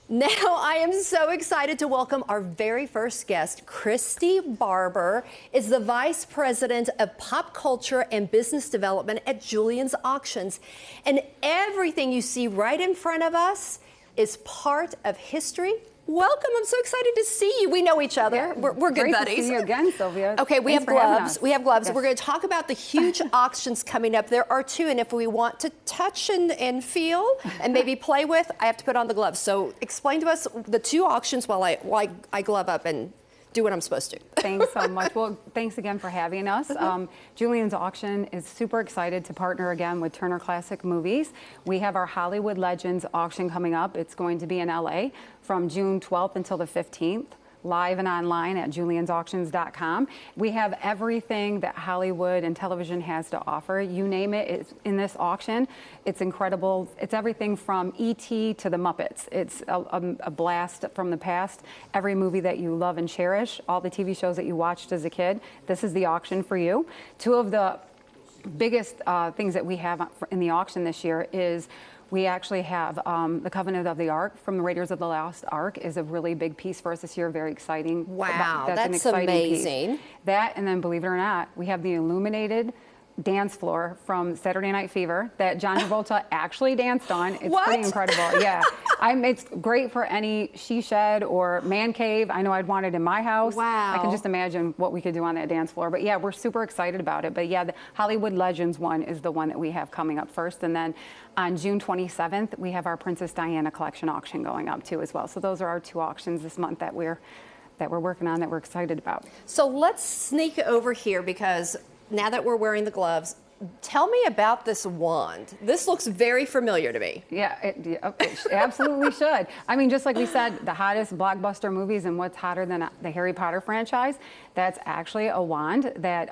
Now I am so excited to welcome our very first guest. Christy Barber is the Vice President of Pop Culture and Business Development at Julien's Auctions. And everything you see right in front of us is part of history. Welcome. I'm so excited to see you. We know each other. Yeah, we're good great buddies. To see you again, Sylvia. Okay, we Thanks have for having gloves. us. We have gloves. Yes. We're going to talk about the huge auctions coming up. There are two, and if we want to touch and feel and maybe play with, I have to put on the gloves. So explain to us the two auctions while I glove up and do what I'm supposed to. Thanks so much. Well, thanks again for having us. Julien's Auction is super excited to partner again with Turner Classic Movies. We have our Hollywood Legends auction coming up. It's going to be in LA from June 12th until the 15th. Live and online at juliensauctions.com. We have everything that Hollywood and television has to offer. You name it, it's in this auction. It's incredible. It's everything from E.T. to the Muppets. It's a blast from the past. Every movie that you love and cherish, all the TV shows that you watched as a kid, this is the auction for you. Two of the biggest things that we have in the auction this year is we actually have the Covenant of the Ark from the Raiders of the Lost Ark is a really big piece for us this year. Very exciting. Wow, that's an exciting amazing. Piece. That, and then believe it or not, we have the illuminated dance floor from Saturday Night Fever that John Travolta actually danced on. It's pretty incredible. Yeah. It's great for any she shed or man cave. I know I'd want it in my house. Wow. I can just imagine what we could do on that dance floor. But yeah, we're super excited about it. But yeah, the Hollywood Legends one is the one that we have coming up first. And then on June 27th, we have our Princess Diana collection auction going up too as well. So those are our two auctions this month that we're working on, that we're excited about. So let's sneak over here because now that we're wearing the gloves, tell me about this wand. This looks very familiar to me. Yeah, it absolutely should. I mean, just like we said, the hottest blockbuster movies and what's hotter than the Harry Potter franchise, that's actually a wand that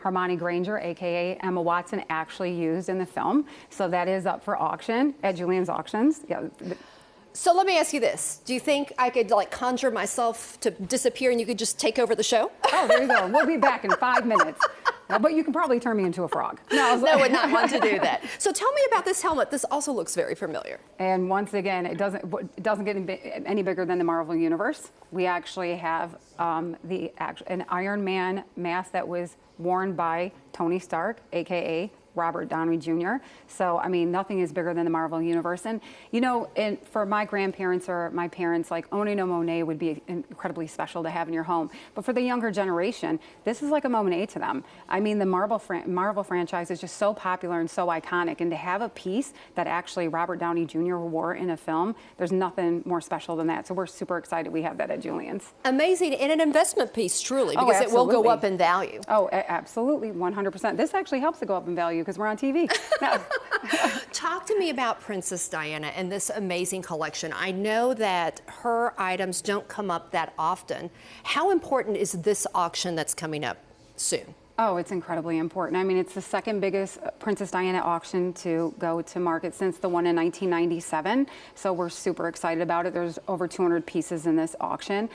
Hermione Granger, AKA Emma Watson, actually used in the film. So that is up for auction at Julien's Auctions. Yeah. So let me ask you this. Do you think I could like conjure myself to disappear and you could just take over the show? Oh, there you go. We'll be back in 5 minutes. But you can probably turn me into a frog. No, I would not want to do that. So tell me about this helmet. This also looks very familiar. And once again, it doesn't get any bigger than the Marvel Universe. We actually have an Iron Man mask that was worn by Tony Stark, AKA Robert Downey Jr. So, I mean, nothing is bigger than the Marvel Universe. And, you know, for my grandparents or my parents, like, owning a Monet would be incredibly special to have in your home. But for the younger generation, this is like a Monet to them. I mean, the Marvel franchise is just so popular and so iconic. And to have a piece that actually Robert Downey Jr. wore in a film, there's nothing more special than that. So we're super excited we have that at Julien's. Amazing. And an investment piece, truly, because it will go up in value. Oh, absolutely, 100%. This actually helps to go up in value because we're on TV. No. Talk to me about Princess Diana and this amazing collection. I know that her items don't come up that often. How important is this auction that's coming up soon? Oh, it's incredibly important. I mean, it's the second biggest Princess Diana auction to go to market since the one in 1997. So we're super excited about it. There's over 200 pieces in this auction.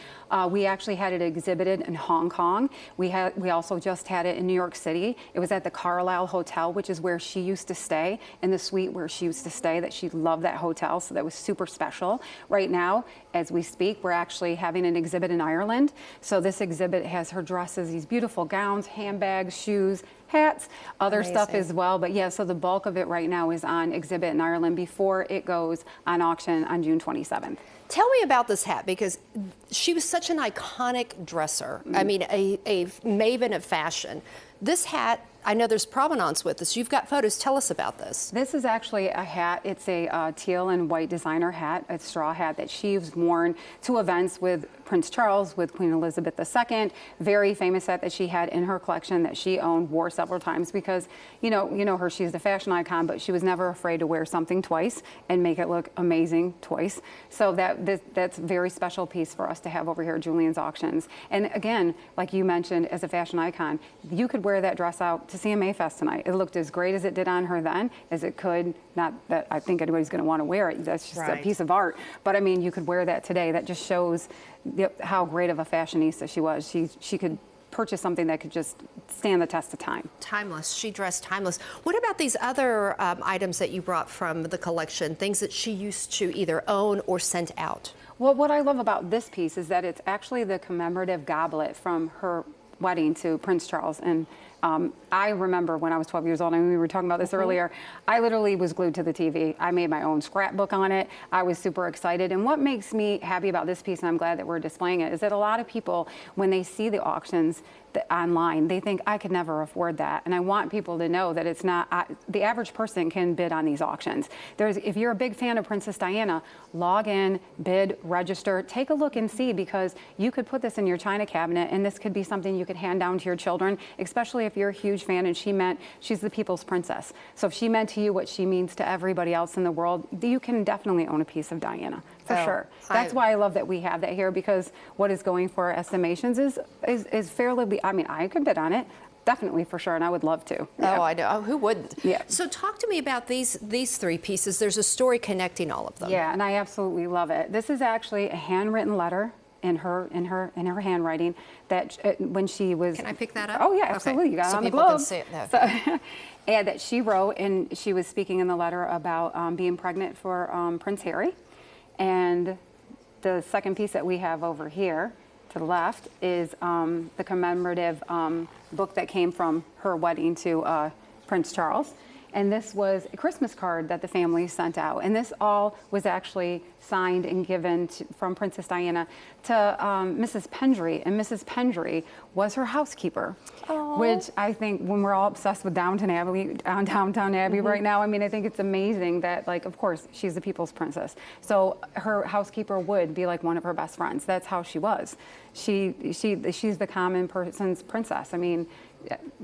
We actually had it exhibited in Hong Kong. We also just had it in New York City. It was at the Carlisle Hotel, which is where she used to stay, in the suite where she used to stay, that she loved that hotel. So that was super special. Right now, as we speak, we're actually having an exhibit in Ireland. So this exhibit has her dresses, these beautiful gowns, handbags, shoes, hats, other stuff as well. But yeah, so the bulk of it right now is on exhibit in Ireland before it goes on auction on June 27th. Tell me about this hat, because she was such an iconic dresser. I mean, a maven of fashion. This hat, I know there's provenance with this. You've got photos. Tell us about this. This is actually a hat. It's a teal and white designer hat, a straw hat that she's worn to events with Prince Charles, with Queen Elizabeth II. Very famous hat that she had in her collection that she owned, wore several times because, you know her, she's the fashion icon, but she was never afraid to wear something twice and make it look amazing twice. So that's a very special piece for us to have over here at Julien's Auctions. And again, like you mentioned, as a fashion icon, you could wear that dress out to CMA Fest tonight. It looked as great as it did on her then as it could. Not that I think anybody's going to want to wear it. That's just a piece of art. But I mean, you could wear that today. That just shows how great of a fashionista she was. She could purchase something that could just stand the test of time. Timeless. She dressed timeless. What about these other items that you brought from the collection, things that she used to either own or sent out? Well, what I love about this piece is that it's actually the commemorative goblet from her wedding to Prince Charles. And I remember when I was 12 years old, and we were talking about this earlier, I literally was glued to the TV. I made my own scrapbook on it. I was super excited. And what makes me happy about this piece, and I'm glad that we're displaying it, is that a lot of people, when they see the auctions online, they think, I could never afford that. And I want people to know that it's not, the average person can bid on these auctions. If you're a big fan of Princess Diana, log in, bid, register, take a look and see, because you could put this in your china cabinet, and this could be something you could hand down to your children, especially if you're a huge fan and she's the people's princess. So if she meant to you what she means to everybody else in the world, you can definitely own a piece of Diana, for sure. That's why I love that we have that here, because what is going for our estimations is fairly, I mean, I could bid on it. Definitely, for sure, and I would love to. Yeah. Oh, I know. Oh, who wouldn't? Yeah. So talk to me about these three pieces. There's a story connecting all of them. Yeah, and I absolutely love it. This is actually a handwritten letter in her handwriting that when she was. Can I pick that up? Oh yeah, absolutely. Okay. You got it so on the people globe. can see it now. So, and that she wrote, and she was speaking in the letter about being pregnant for Prince Harry, and the second piece that we have over here to the left is the commemorative book that came from her wedding to Prince Charles. And this was a Christmas card that the family sent out. And this all was actually signed and given from Princess Diana to Mrs. Pendry. And Mrs. Pendry was her housekeeper, which I think when we're all obsessed with Downton Abbey right now, I mean, I think it's amazing that, like, of course, she's the people's princess. So her housekeeper would be like one of her best friends. That's how she was. She's the common person's princess. I mean,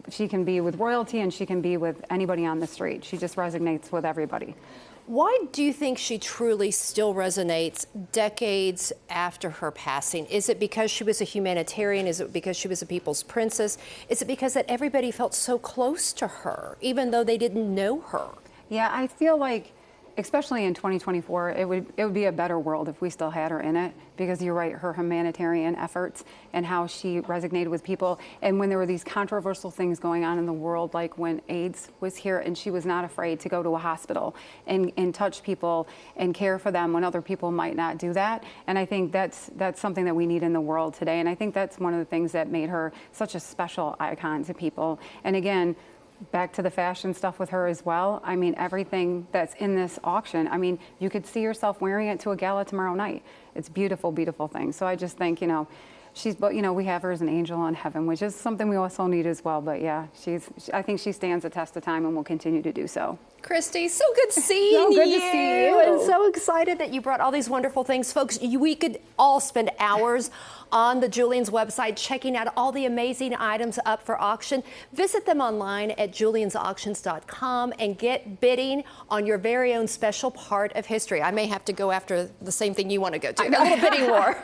she can be with royalty and she can be with anybody on the street. She just resonates with everybody. Why do you think she truly still resonates decades after her passing? Is it because she was a humanitarian? Is it because she was a people's princess? Is it because that everybody felt so close to her, even though they didn't know her? Yeah, I feel like, especially in 2024, it would be a better world if we still had her in it, because you're right, her humanitarian efforts and how she resonated with people. And when there were these controversial things going on in the world, like when AIDS was here, and she was not afraid to go to a hospital and touch people and care for them when other people might not do that. And I think that's something that we need in the world today. And I think that's one of the things that made her such a special icon to people. And again, back to the fashion stuff with her as well. I mean, everything that's in this auction, I mean, you could see yourself wearing it to a gala tomorrow night. It's beautiful, beautiful thing. So I just think, we have her as an angel in heaven, which is something we also need as well. But yeah, I think she stands the test of time and will continue to do so. Christy, so good seeing you. So good to see you. And so excited that you brought all these wonderful things. Folks, we could all spend hours on the Julien's website checking out all the amazing items up for auction. Visit them online at juliensauctions.com and get bidding on your very own special part of history. I may have to go after the same thing you want to go to, a little bidding war.